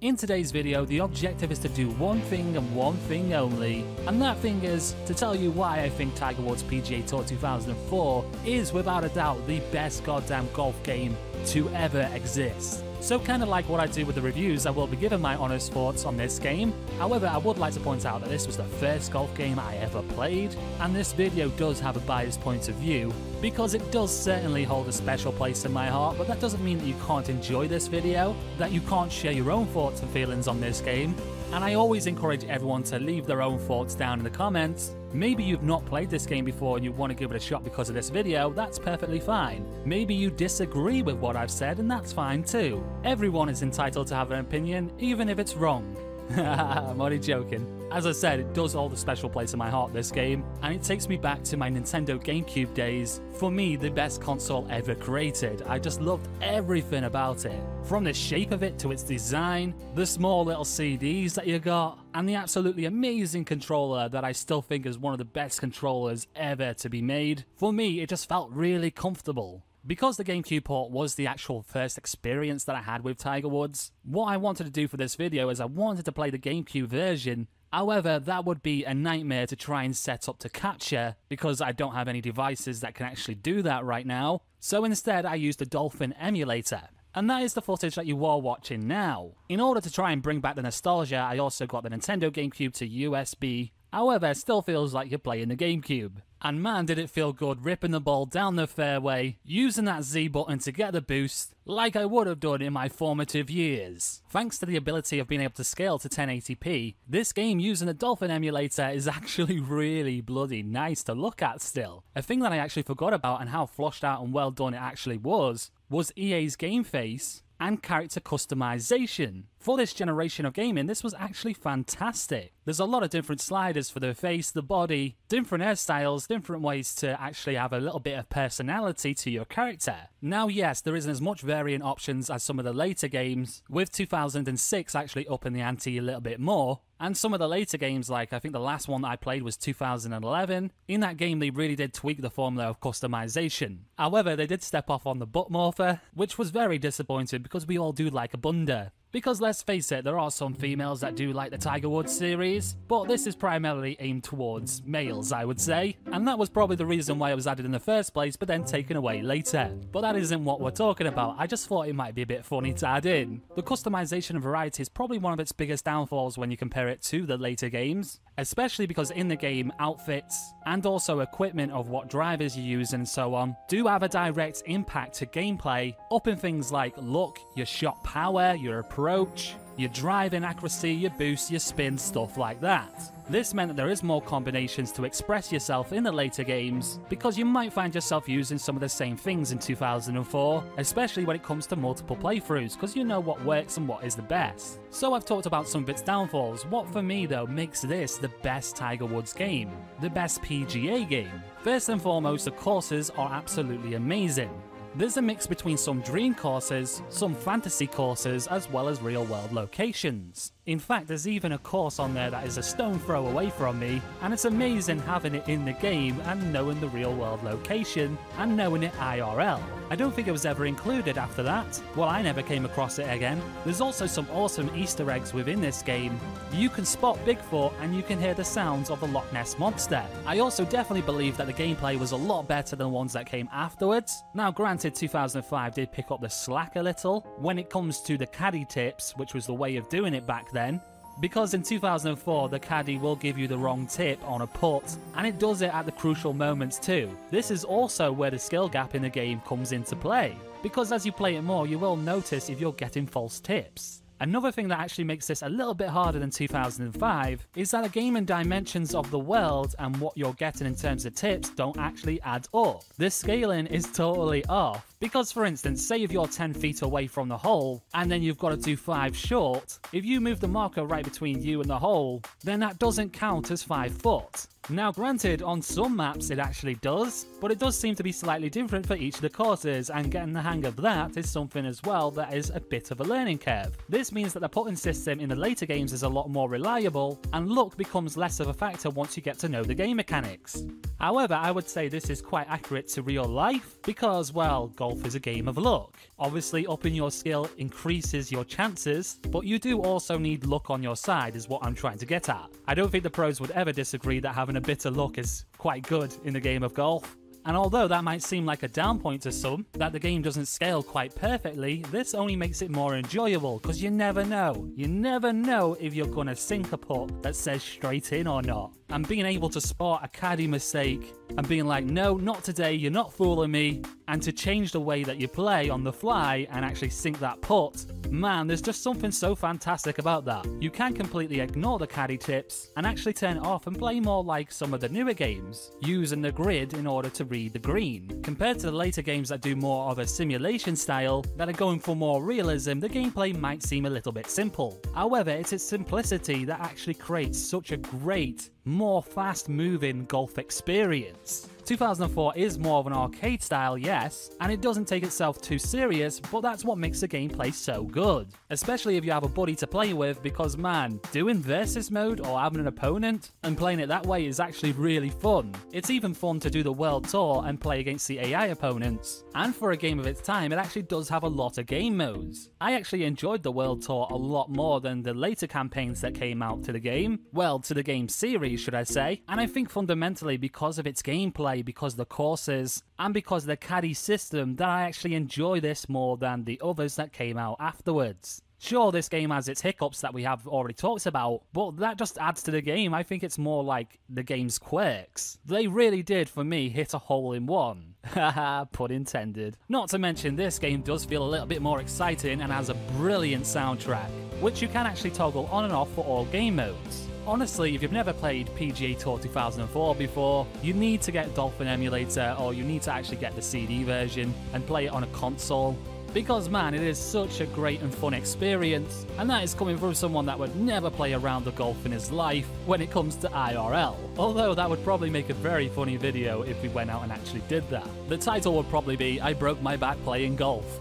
In today's video, the objective is to do one thing and one thing only, and that thing is to tell you why I think Tiger Woods PGA Tour 2004 is without a doubt the best goddamn golf game to ever exist. So kind of like what I do with the reviews, I will be giving my honest thoughts on this game. However, I would like to point out that this was the first golf game I ever played, and this video does have a biased point of view, because it does certainly hold a special place in my heart, but that doesn't mean that you can't enjoy this video, that you can't share your own thoughts and feelings on this game. And I always encourage everyone to leave their own thoughts down in the comments. Maybe you've not played this game before and you want to give it a shot because of this video, that's perfectly fine. Maybe you disagree with what I've said, and that's fine too. Everyone is entitled to have an opinion, even if it's wrong. I'm only joking. As I said, it does hold a special place in my heart, this game, and it takes me back to my Nintendo GameCube days. For me, the best console ever created. I just loved everything about it. From the shape of it to its design, the small little CDs that you got, and the absolutely amazing controller that I still think is one of the best controllers ever to be made. For me, it just felt really comfortable. Because the GameCube port was the actual first experience that I had with Tiger Woods, what I wanted to do for this video is I wanted to play the GameCube version. However, that would be a nightmare to try and set up to capture, because I don't have any devices that can actually do that right now. So instead I used the Dolphin emulator. And that is the footage that you are watching now. In order to try and bring back the nostalgia, I also got the Nintendo GameCube to USB. However, it still feels like you're playing the GameCube. And man, did it feel good ripping the ball down the fairway, using that Z button to get the boost, like I would have done in my formative years. Thanks to the ability of being able to scale to 1080p, this game using the Dolphin emulator is actually really bloody nice to look at still. A thing that I actually forgot about and how flushed out and well done it actually was EA's game face and character customization. For this generation of gaming, this was actually fantastic. There's a lot of different sliders for the face, the body, different hairstyles, different ways to actually have a little bit of personality to your character. Now yes, there isn't as much variant options as some of the later games, with 2006 actually upping the ante a little bit more. And some of the later games, like I think the last one that I played was 2011, in that game they really did tweak the formula of customization. However, they did step off on the butt morpher, which was very disappointing because we all do like a bunda. Because let's face it, there are some females that do like the Tiger Woods series, but this is primarily aimed towards males, I would say. And that was probably the reason why it was added in the first place, but then taken away later. But that isn't what we're talking about, I just thought it might be a bit funny to add in. The customization and variety is probably one of its biggest downfalls when you compare it to the later games. Especially because in the game, outfits and also equipment of what drivers you use and so on do have a direct impact to gameplay, upping things like look, your shot power, your approach, your driving accuracy, your boost, your spin, stuff like that. This meant that there is more combinations to express yourself in the later games, because you might find yourself using some of the same things in 2004, especially when it comes to multiple playthroughs, because you know what works and what is the best. So I've talked about some of its downfalls. What for me though makes this the best Tiger Woods game, the best PGA game? First and foremost, the courses are absolutely amazing. There's a mix between some dream courses, some fantasy courses, as well as real world locations. In fact, there's even a course on there that is a stone throw away from me, and it's amazing having it in the game and knowing the real world location and knowing it IRL. I don't think it was ever included after that. Well, I never came across it again. There's also some awesome Easter eggs within this game. You can spot Bigfoot and you can hear the sounds of the Loch Ness Monster. I also definitely believe that the gameplay was a lot better than the ones that came afterwards. Now granted, 2005 did pick up the slack a little when it comes to the caddy tips, which was the way of doing it back then. Because in 2004, the caddy will give you the wrong tip on a putt, and it does it at the crucial moments too. This is also where the skill gap in the game comes into play, because as you play it more, you will notice if you're getting false tips. Another thing that actually makes this a little bit harder than 2005 is that the game and dimensions of the world and what you're getting in terms of tips don't actually add up. The scaling is totally off. Because for instance, say if you're 10 feet away from the hole and then you've got to do 5 short, if you move the marker right between you and the hole, then that doesn't count as 5 foot. Now granted, on some maps it actually does, but it does seem to be slightly different for each of the courses, and getting the hang of that is something as well that is a bit of a learning curve. This means that the putting system in the later games is a lot more reliable, and luck becomes less of a factor once you get to know the game mechanics. However, I would say this is quite accurate to real life, because, well, golf is a game of luck. Obviously, upping your skill increases your chances, but you do also need luck on your side, is what I'm trying to get at. I don't think the pros would ever disagree that having a bit of luck is quite good in the game of golf. And although that might seem like a down point to some, that the game doesn't scale quite perfectly, this only makes it more enjoyable, because you never know. You never know if you're gonna sink a putt that says straight in or not. And being able to spot a caddy mistake and being like, no, not today, you're not fooling me, and to change the way that you play on the fly and actually sink that putt, man, there's just something so fantastic about that. You can completely ignore the caddy tips and actually turn it off and play more like some of the newer games, using the grid in order to read the green. Compared to the later games that do more of a simulation style, that are going for more realism, the gameplay might seem a little bit simple. However, it's its simplicity that actually creates such a great, more fast-moving golf experience. 2004 is more of an arcade style, yes, and it doesn't take itself too serious, but that's what makes the gameplay so good. Especially if you have a buddy to play with, because man, doing versus mode or having an opponent and playing it that way is actually really fun. It's even fun to do the world tour and play against the AI opponents. And for a game of its time, it actually does have a lot of game modes. I actually enjoyed the world tour a lot more than the later campaigns that came out to the game. Well, to the game series, should I say. And I think fundamentally because of its gameplay, because of the courses, and because of the caddy system, that I actually enjoy this more than the others that came out afterwards. Sure, this game has its hiccups that we have already talked about, but that just adds to the game. I think it's more like the game's quirks. They really did, for me, hit a hole in one. Haha, pun intended. Not to mention, this game does feel a little bit more exciting and has a brilliant soundtrack, which you can actually toggle on and off for all game modes. Honestly, if you've never played PGA Tour 2004 before, you need to get Dolphin emulator, or you need to actually get the CD version and play it on a console. Because man, it is such a great and fun experience, and that is coming from someone that would never play a round of golf in his life when it comes to IRL. Although that would probably make a very funny video if we went out and actually did that. The title would probably be, I broke my back playing golf.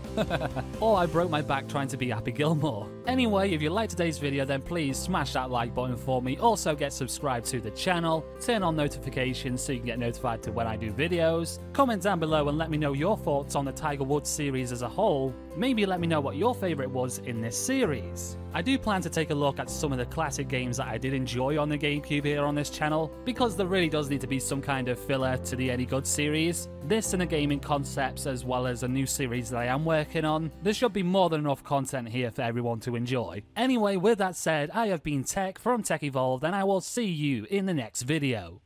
Or I broke my back trying to be Happy Gilmore. Anyway, if you liked today's video, then please smash that like button for me. Also get subscribed to the channel, turn on notifications so you can get notified to when I do videos. Comment down below and let me know your thoughts on the Tiger Woods series as a whole. Maybe let me know what your favourite was in this series. I do plan to take a look at some of the classic games that I did enjoy on the GameCube here on this channel, because there really does need to be some kind of filler to the Any Good series. This and the gaming concepts, as well as a new series that I am working on. There should be more than enough content here for everyone to enjoy. Anyway, with that said, I have been Tech from Tech Evolved, and I will see you in the next video.